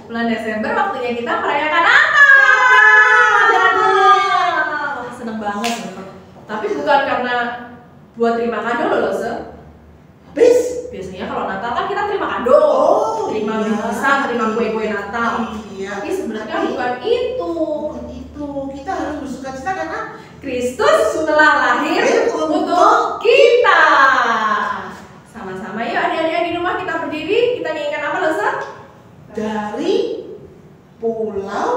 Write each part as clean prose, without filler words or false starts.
Bulan Desember waktunya kita merayakan Natal. Seneng banget. Tapi bukan karena buat terima kado loh, biasanya kalau Natal kan kita terima kado, terima bingkisan, terima kue-kue Natal. Tapi sebenarnya bukan itu. Kita harus bersukacita karena Kristus telah lahir untuk kita. Sama-sama yuk adik-adik di rumah kita berdiri, kita nyanyikan apa loh, dari pulau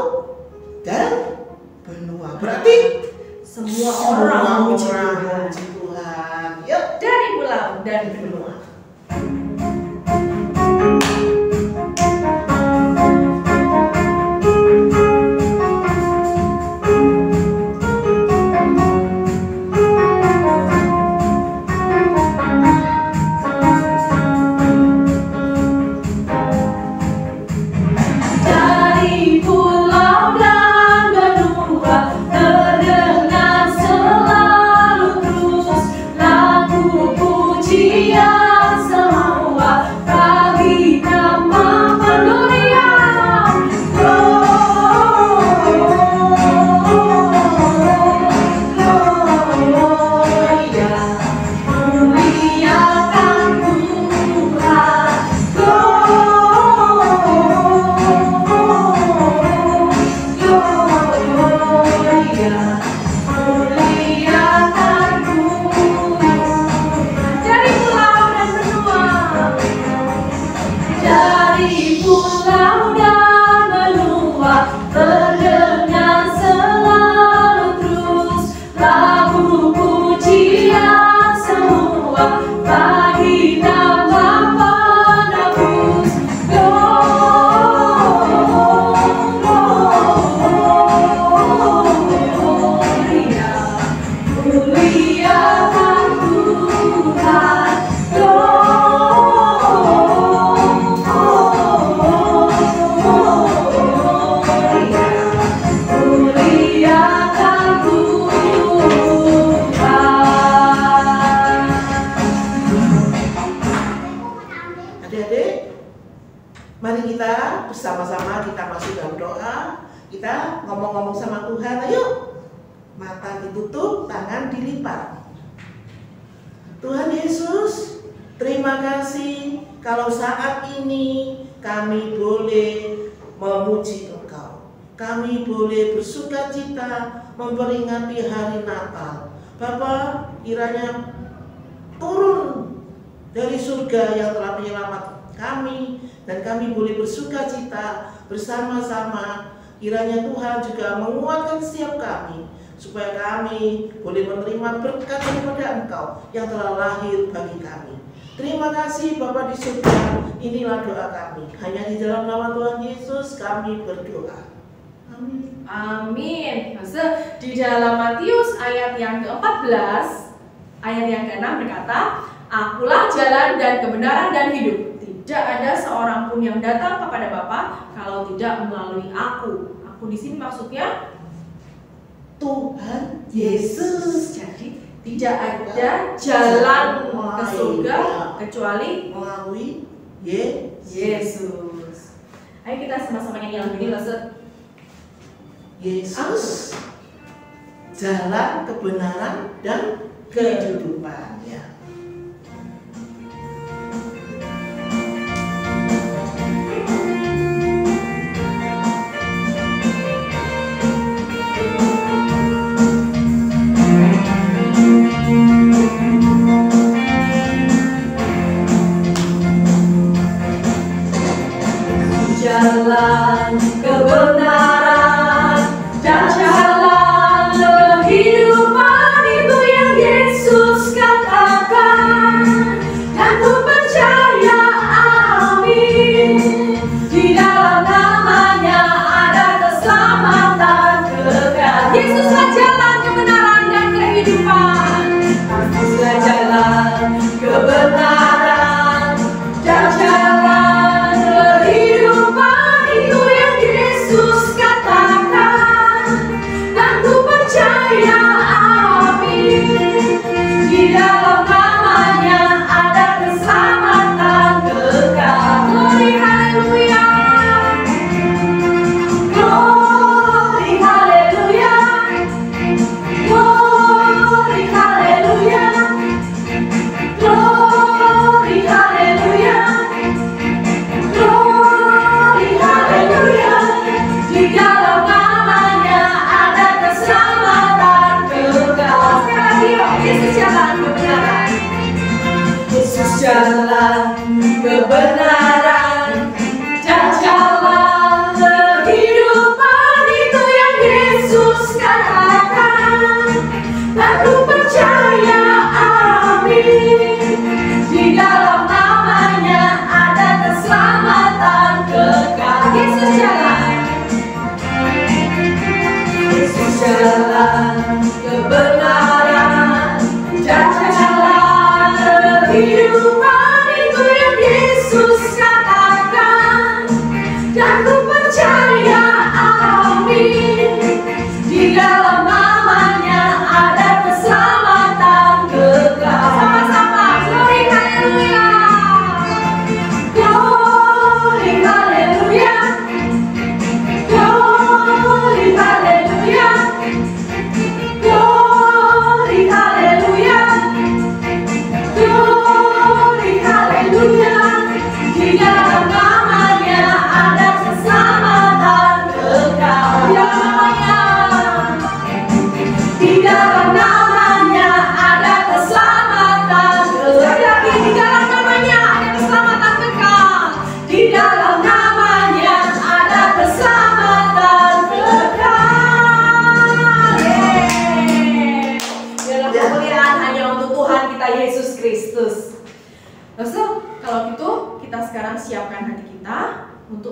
dan benua. Berarti semua orang memuji Tuhan. Yuk, dari pulau dan benua. Tuhan Yesus, terima kasih kalau saat ini kami boleh memuji Engkau. Kami boleh bersukacita memperingati hari Natal. Bapa, kiranya turun dari surga yang telah menyelamatkan kami, dan kami boleh bersukacita bersama-sama. Kiranya Tuhan juga menguatkan setiap kami, supaya kami boleh menerima berkat daripada Engkau yang telah lahir bagi kami. Terima kasih Bapa di surga, inilah doa kami. Hanya di dalam nama Tuhan Yesus kami berdoa. Amin. Amin. Di dalam Matius ayat yang ke-14, ayat yang ke-6 berkata, Akulah jalan dan kebenaran dan hidup. Tidak ada seorang pun yang datang kepada Bapa kalau tidak melalui aku. Aku di sini maksudnya Tuhan Yesus. Jadi tidak ada jalan ke surga kecuali melalui Yesus. Ayo kita sama-sama nyanyi lagu ini, Yesus, jalan kebenaran dan kehidupan. Ya. Jalan kebenaran dan jalan kehidupan, itu yang Yesus katakan, dan ku percaya, amin. Di dalam namanya ada keselamatan kekal. Yesuslah jalan kebenaran dan kehidupan. Yesuslah jalan kebenaran dan jalan kehidupan, itu yang Yesus katakan, dan ku percaya, amin. Di dalam namanya ada keselamatan kekal. Glory, haleluya.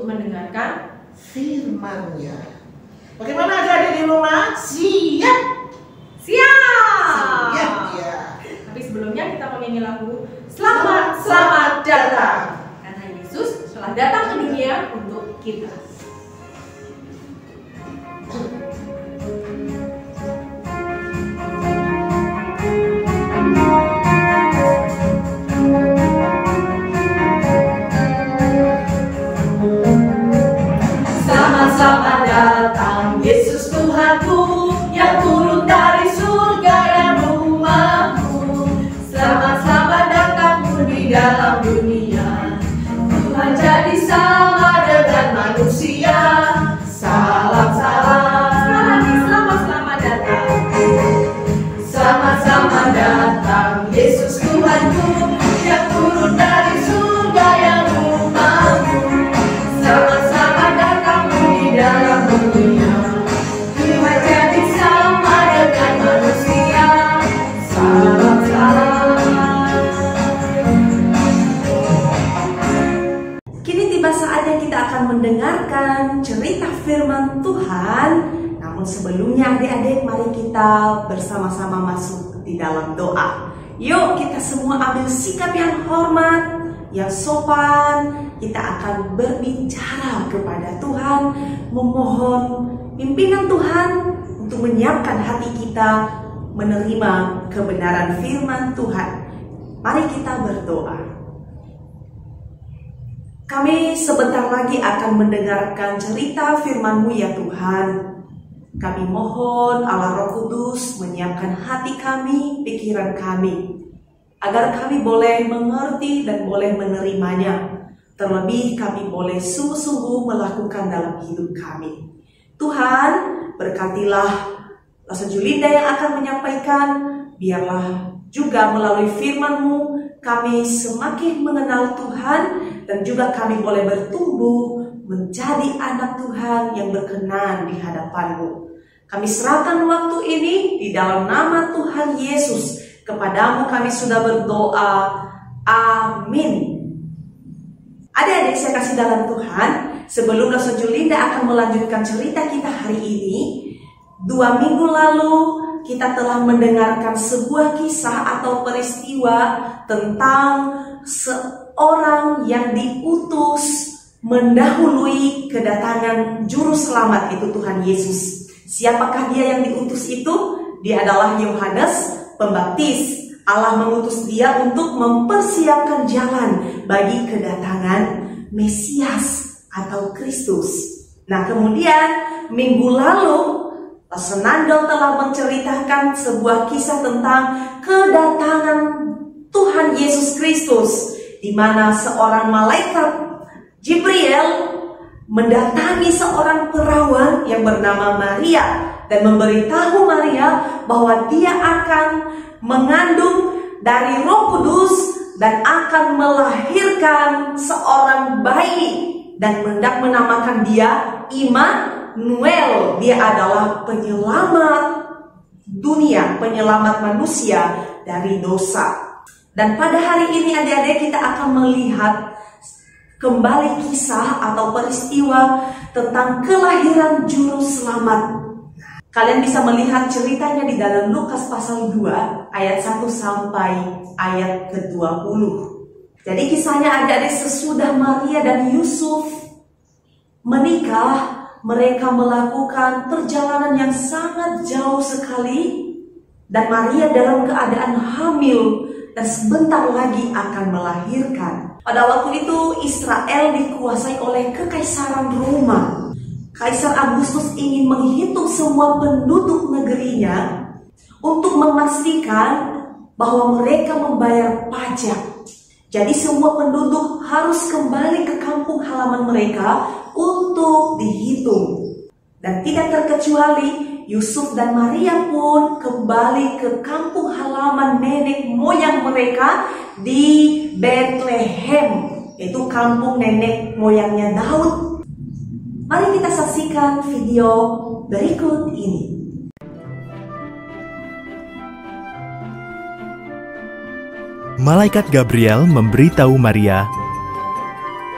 mendengarkan firman-Nya. Bagaimana adik-adik di rumah? Siap? Siap! Siap ya. Tapi sebelumnya kita menyanyi lagu Selamat, Selamat Datang. Karena Yesus telah datang ke dunia untuk kita. Selamat datang Yesus Tuhanku yang turun dari surga dan rumahmu. Selamat datang di dalam dunia. Tuhan jadi sama dengan manusia. Salam salam. Selamat datang. Selamat datang Yesus Tuhanku yang turun dari surga yang rumahmu. Selamat datang di dalam dunia. Tuhan jadi sama dengan manusia. Salam salam. Kini tiba saatnya kita akan mendengarkan cerita firman Tuhan. Namun sebelumnya adik-adik, mari kita bersama-sama masuk di dalam doa. Yuk kita semua ambil sikap yang hormat, yang sopan. Kita akan berbicara kepada Tuhan, memohon pimpinan Tuhan untuk menyiapkan hati kita menerima kebenaran firman Tuhan. Mari kita berdoa. Kami sebentar lagi akan mendengarkan cerita firman-Mu ya Tuhan. Kami mohon Allah Roh Kudus menyiapkan hati kami, pikiran kami, agar kami boleh mengerti dan boleh menerimanya. Terlebih kami boleh sungguh-sungguh melakukan dalam hidup kami. Tuhan, berkatilah Pastor Julinda yang akan menyampaikan. Biarlah juga melalui firman-Mu kami semakin mengenal Tuhan, dan juga kami boleh bertumbuh menjadi anak Tuhan yang berkenan di hadapan-Mu. Kami serahkan waktu ini di dalam nama Tuhan Yesus. Kepadamu kami sudah berdoa. Amin. Adik-adik saya kasih dalam Tuhan, sebelum Pastor Julinda akan melanjutkan cerita kita hari ini, 2 minggu lalu kita telah mendengarkan sebuah kisah atau peristiwa tentang seorang yang diutus mendahului kedatangan juru selamat, itu Tuhan Yesus. Siapakah dia yang diutus itu? Dia adalah Yohanes Pembaptis. Allah mengutus dia untuk mempersiapkan jalan bagi kedatangan Mesias atau Kristus. Nah, kemudian minggu lalu Pastor Nando telah menceritakan sebuah kisah tentang kedatangan Tuhan Yesus Kristus, di mana seorang malaikat Jibril mendatangi seorang perawan yang bernama Maria dan memberitahu Maria bahwa dia akan mengandung dari Roh Kudus dan akan melahirkan seorang bayi dan hendak menamakan dia Immanuel. Dia adalah penyelamat dunia, penyelamat manusia dari dosa. Dan pada hari ini adik-adik kita akan melihat kembali kisah atau peristiwa tentang kelahiran juru selamat. Kalian bisa melihat ceritanya di dalam Lukas pasal 2 ayat 1 sampai ayat ke-20. Jadi kisahnya adik-adik sesudah Maria dan Yusuf menikah, mereka melakukan perjalanan yang sangat jauh sekali, dan Maria dalam keadaan hamil dan sebentar lagi akan melahirkan. Pada waktu itu Israel dikuasai oleh Kekaisaran Roma. Kaisar Agustus ingin menghitung semua penduduk negerinya untuk memastikan bahwa mereka membayar pajak. Jadi semua penduduk harus kembali ke kampung halaman mereka untuk dihitung. Dan tidak terkecuali Yusuf dan Maria pun kembali ke kampung halaman nenek moyang mereka di Bethlehem, yaitu kampung nenek moyangnya Daud. Mari kita saksikan video berikut ini. Malaikat Gabriel memberitahu Maria,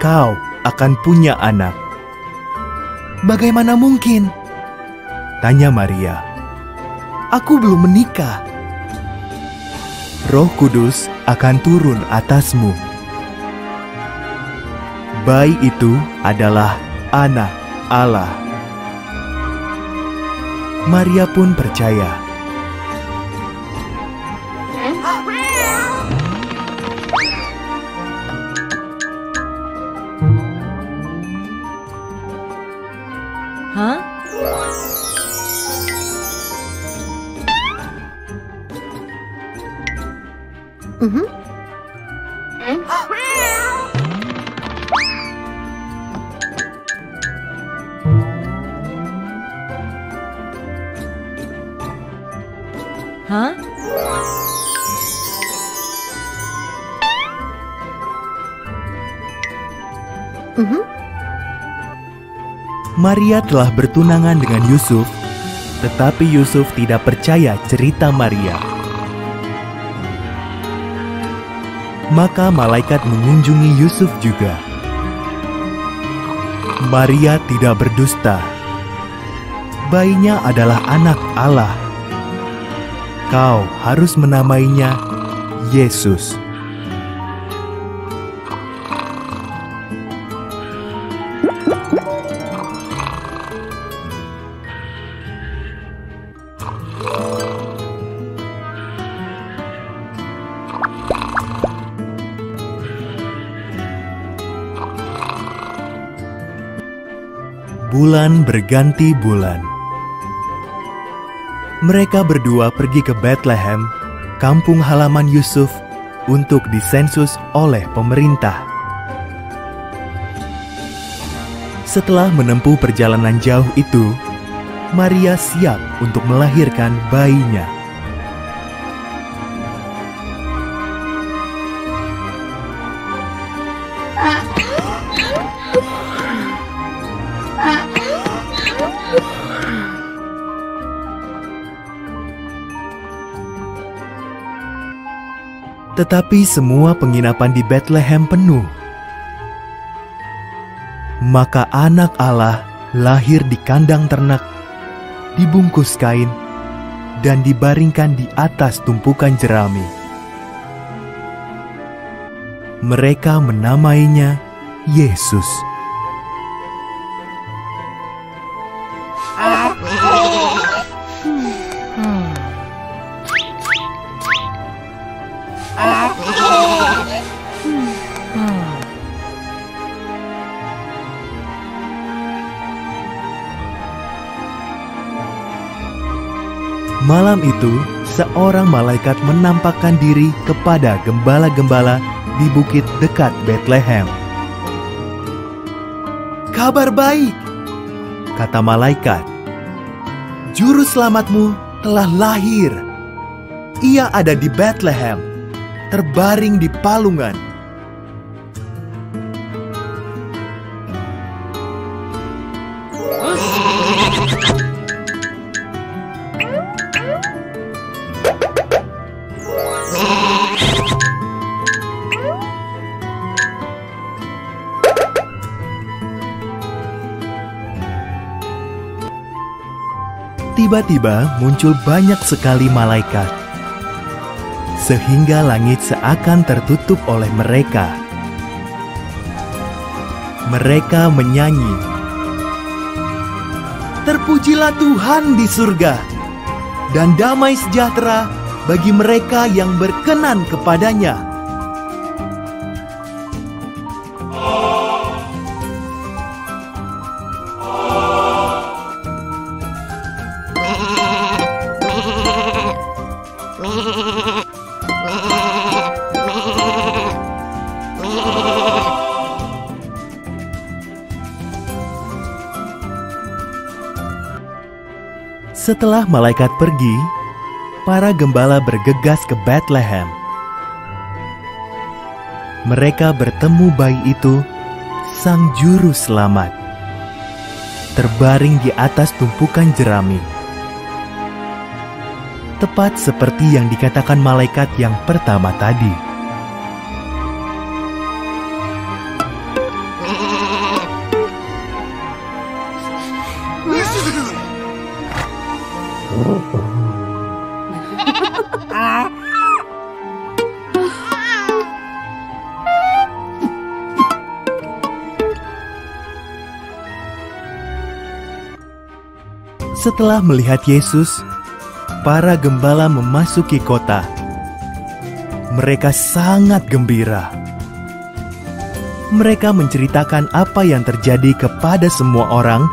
"Kau akan punya anak. Bagaimana mungkin? Tanya Maria. Aku belum menikah. Roh Kudus akan turun atasmu. Bayi itu adalah anak Allah. Maria pun percaya. Hah? Hah? Maria telah bertunangan dengan Yusuf, tetapi Yusuf tidak percaya cerita Maria. Maka malaikat mengunjungi Yusuf juga. Maria tidak berdusta. Bayinya adalah anak Allah. Kau harus menamainya Yesus. Bulan berganti bulan. Mereka berdua pergi ke Bethlehem, kampung halaman Yusuf, untuk disensus oleh pemerintah. Setelah menempuh perjalanan jauh itu, Maria siap untuk melahirkan bayinya. Tetapi semua penginapan di Bethlehem penuh. Maka anak Allah lahir di kandang ternak, dibungkus kain, dan dibaringkan di atas tumpukan jerami. Mereka menamainya Yesus. Malam itu, seorang malaikat menampakkan diri kepada gembala-gembala di bukit dekat Bethlehem. "Kabar baik," kata malaikat. "Juru selamatmu telah lahir. Ia ada di Bethlehem, terbaring di palungan." Tiba-tiba muncul banyak sekali malaikat, sehingga langit seakan tertutup oleh mereka. Mereka menyanyi, "Terpujilah Tuhan di surga, dan damai sejahtera bagi mereka yang berkenan kepadanya." Setelah malaikat pergi, para gembala bergegas ke Bethlehem. Mereka bertemu bayi itu, sang juru selamat, terbaring di atas tumpukan jerami. Tepat seperti yang dikatakan malaikat yang pertama tadi. Setelah melihat Yesus, para gembala memasuki kota. Mereka sangat gembira. Mereka menceritakan apa yang terjadi kepada semua orang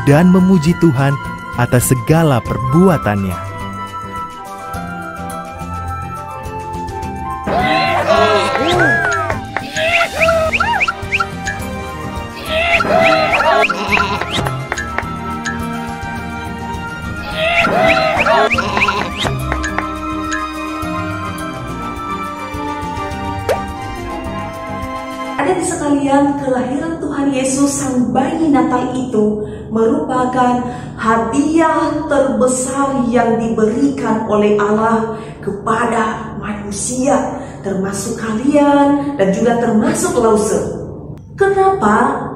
dan memuji Tuhan atas segala perbuatannya. Adik sekalian, kelahiran Tuhan Yesus Sang Bayi Natal itu merupakan hadiah terbesar yang diberikan oleh Allah kepada manusia, termasuk kalian dan juga termasuk Lause. Kenapa?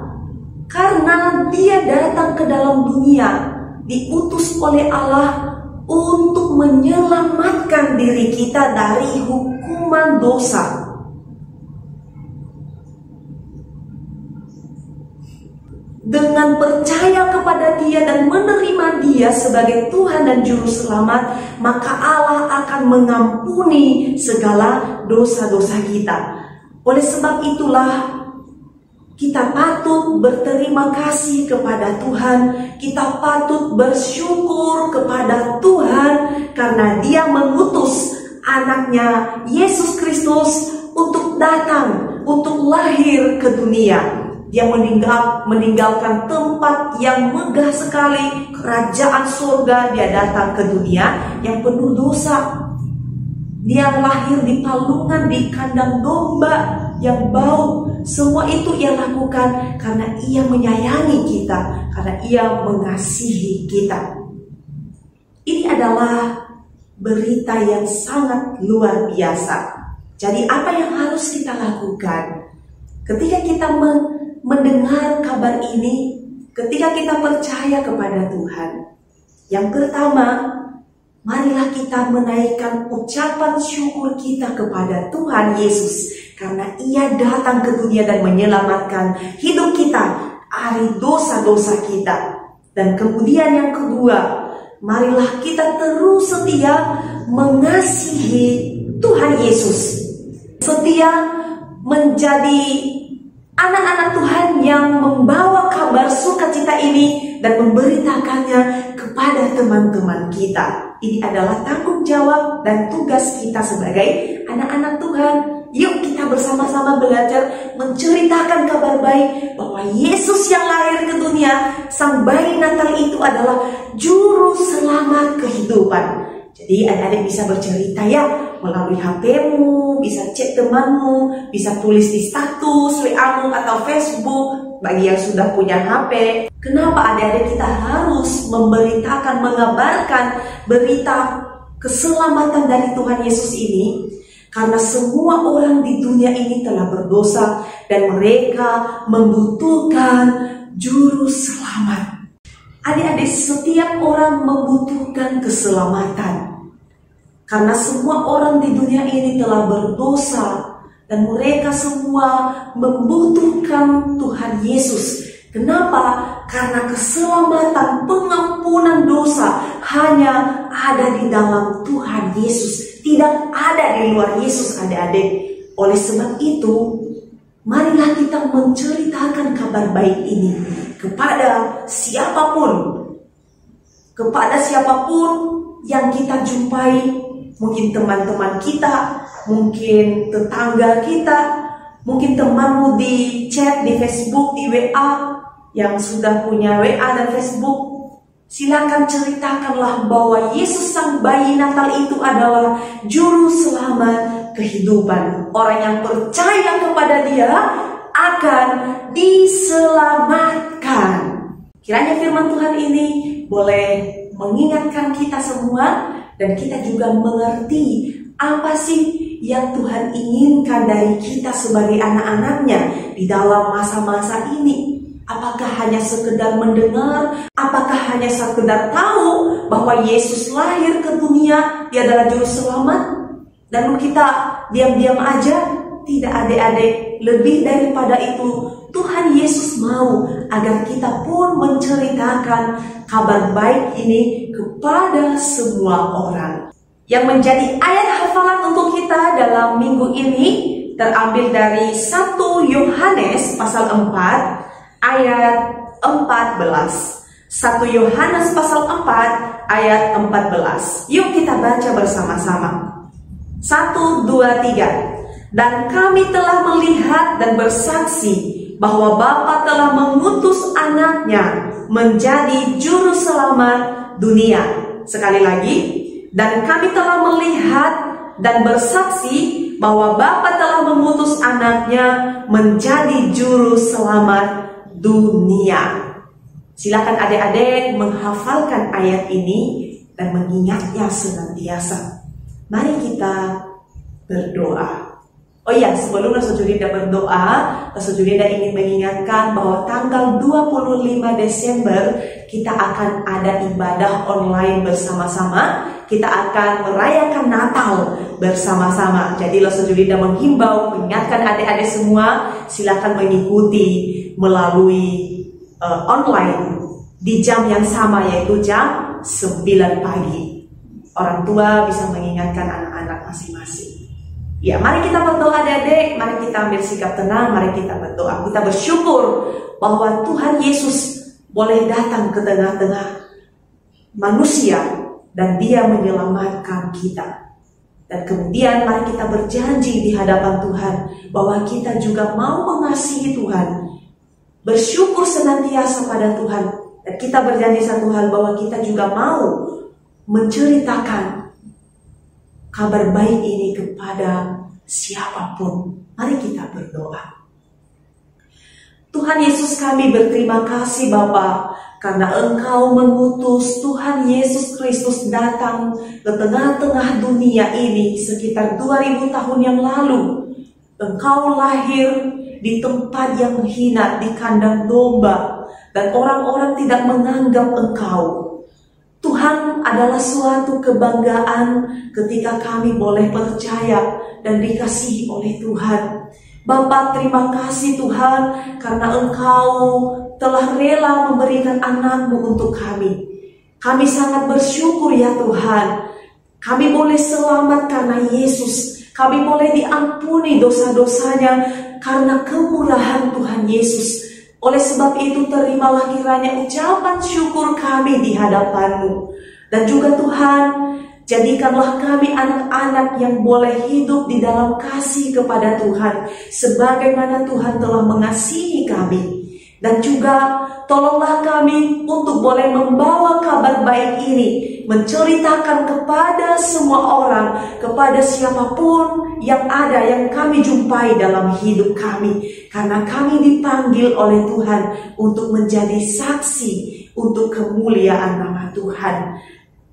Karena Dia datang ke dalam dunia, diutus oleh Allah untuk menyelamatkan diri kita dari hukuman dosa. Dengan percaya kepada Dia dan menerima Dia sebagai Tuhan dan Juru Selamat, maka Allah akan mengampuni segala dosa-dosa kita. Oleh sebab itulah kita patut berterima kasih kepada Tuhan. Kita patut bersyukur kepada Tuhan karena Dia mengutus anaknya Yesus Kristus untuk datang, untuk lahir ke dunia. Dia meninggalkan tempat yang megah sekali, kerajaan surga. Dia datang ke dunia yang penuh dosa. Dia lahir di palungan, di kandang domba yang bau. Semua itu Ia lakukan karena Ia menyayangi kita, karena Ia mengasihi kita. Ini adalah berita yang sangat luar biasa. Jadi apa yang harus kita lakukan ketika kita mendengar kabar ini, ketika kita percaya kepada Tuhan? Yang pertama, marilah kita menaikkan ucapan syukur kita kepada Tuhan Yesus karena Ia datang ke dunia dan menyelamatkan hidup kita dari dosa-dosa kita. Dan kemudian yang kedua, marilah kita terus setia mengasihi Tuhan Yesus, setia menjadi anak-anak Tuhan yang membawa kabar sukacita ini dan memberitakannya kepada teman-teman kita. Ini adalah tanggung jawab dan tugas kita sebagai anak-anak Tuhan. Yuk kita bersama-sama belajar menceritakan kabar baik bahwa Yesus yang lahir ke dunia, Sang Bayi Natal itu adalah Juru Selamat kehidupan. Jadi adik-adik bisa bercerita ya melalui HP-mu, bisa cek temanmu, bisa tulis di status WA-mu atau Facebook bagi yang sudah punya HP. Kenapa adik-adik kita harus memberitakan, mengabarkan berita keselamatan dari Tuhan Yesus ini? Karena semua orang di dunia ini telah berdosa dan mereka membutuhkan Juru Selamat. Adik-adik, setiap orang membutuhkan keselamatan. Karena semua orang di dunia ini telah berdosa dan mereka semua membutuhkan Tuhan Yesus. Kenapa? Karena keselamatan, pengampunan dosa hanya ada di dalam Tuhan Yesus, tidak ada di luar Yesus, adik-adik. Oleh sebab itu, marilah kita menceritakan kabar baik ini kepada siapapun yang kita jumpai, mungkin teman-teman kita, mungkin tetangga kita, mungkin temanmu di chat, di Facebook, di WA, yang sudah punya WA dan Facebook. Silakan ceritakanlah bahwa Yesus Sang Bayi Natal itu adalah Juru Selamat kehidupan. Orang yang percaya kepada Dia akan diselamatkan. Kiranya firman Tuhan ini boleh mengingatkan kita semua dan kita juga mengerti apa sih yang Tuhan inginkan dari kita sebagai anak-anaknya di dalam masa-masa ini. Apakah hanya sekedar mendengar? Apakah hanya sekedar tahu bahwa Yesus lahir ke dunia, Dia adalah Juru Selamat, dan kita diam-diam aja? Tidak, adik-adik, lebih daripada itu, Tuhan Yesus mau agar kita pun menceritakan kabar baik ini kepada semua orang. Yang menjadi ayat hafalan untuk kita dalam minggu ini terambil dari 1 Yohanes pasal 4 ayat 14. 1 Yohanes pasal 4 ayat 14. Yuk kita baca bersama-sama. 1, 2, 3. Dan kami telah melihat dan bersaksi bahwa Bapa telah mengutus anaknya menjadi juru selamat dunia. Sekali lagi. Dan kami telah melihat dan bersaksi bahwa Bapa telah mengutus anaknya menjadi juru selamat dunia. Silakan adik-adik menghafalkan ayat ini dan mengingatnya senantiasa. Mari kita berdoa. Oh iya, sebelum Rasul Julinda berdoa, Rasul Julinda ingin mengingatkan bahwa tanggal 25 Desember kita akan ada ibadah online bersama-sama. Kita akan merayakan Natal bersama-sama. Jadi Rasul Julinda menghimbau, mengingatkan adik-adik semua, silakan mengikuti melalui online di jam yang sama, yaitu jam 9 pagi. Orang tua bisa mengingatkan anak-anak masing-masing. Ya, mari kita berdoa adik-adik, mari kita ambil sikap tenang, mari kita berdoa. Kita bersyukur bahwa Tuhan Yesus boleh datang ke tengah-tengah manusia dan Dia menyelamatkan kita. Dan kemudian mari kita berjanji di hadapan Tuhan bahwa kita juga mau mengasihi Tuhan, bersyukur senantiasa pada Tuhan. Dan kita berjanji satu hal, bahwa kita juga mau menceritakan kabar baik ini kepada siapapun. Mari kita berdoa. Tuhan Yesus, kami berterima kasih Bapa, karena Engkau mengutus Tuhan Yesus Kristus datang ke tengah-tengah dunia ini sekitar 2000 tahun yang lalu. Engkau lahir di tempat yang hina, di kandang domba, dan orang-orang tidak menganggap Engkau. Tuhan, adalah suatu kebanggaan ketika kami boleh percaya dan dikasihi oleh Tuhan. Bapa, terima kasih Tuhan, karena Engkau telah rela memberikan anak-Mu untuk kami. Kami sangat bersyukur ya Tuhan. Kami boleh selamat karena Yesus. Kami boleh diampuni dosa-dosanya karena kemurahan Tuhan Yesus. Oleh sebab itu, terimalah kiranya ucapan syukur kami di hadapan-Mu. Dan juga Tuhan, jadikanlah kami anak-anak yang boleh hidup di dalam kasih kepada Tuhan, sebagaimana Tuhan telah mengasihi kami. Dan juga tolonglah kami untuk boleh membawa kabar baik ini, menceritakan kepada semua orang, kepada siapapun yang ada, yang kami jumpai dalam hidup kami. Karena kami dipanggil oleh Tuhan untuk menjadi saksi untuk kemuliaan nama Tuhan.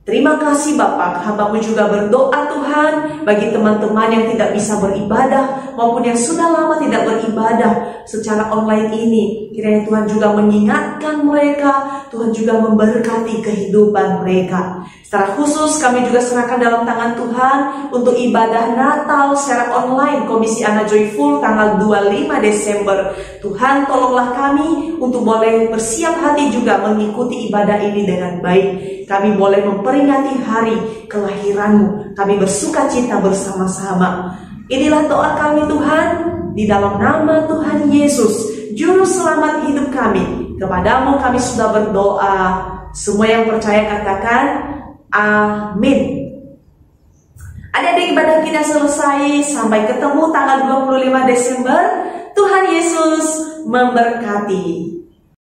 Terima kasih Bapak, hamba-Mu juga berdoa Tuhan bagi teman-teman yang tidak bisa beribadah maupun yang sudah lama tidak beribadah secara online ini. Kiranya Tuhan juga mengingatkan mereka, Tuhan juga memberkati kehidupan mereka. Secara khusus kami juga serahkan dalam tangan Tuhan untuk ibadah Natal secara online Komisi Anak Joyful tanggal 25 Desember. Tuhan, tolonglah kami untuk boleh bersiap hati juga mengikuti ibadah ini dengan baik. Kami boleh memperingati hari kelahiran-Mu. Kami bersuka cita bersama-sama. Inilah doa kami Tuhan, di dalam nama Tuhan Yesus, Juru Selamat hidup kami. Kepada-Mu kami sudah berdoa. Semua yang percaya katakan amin. Adik-adik, ibadah kita selesai. Sampai ketemu tanggal 25 Desember. Tuhan Yesus memberkati.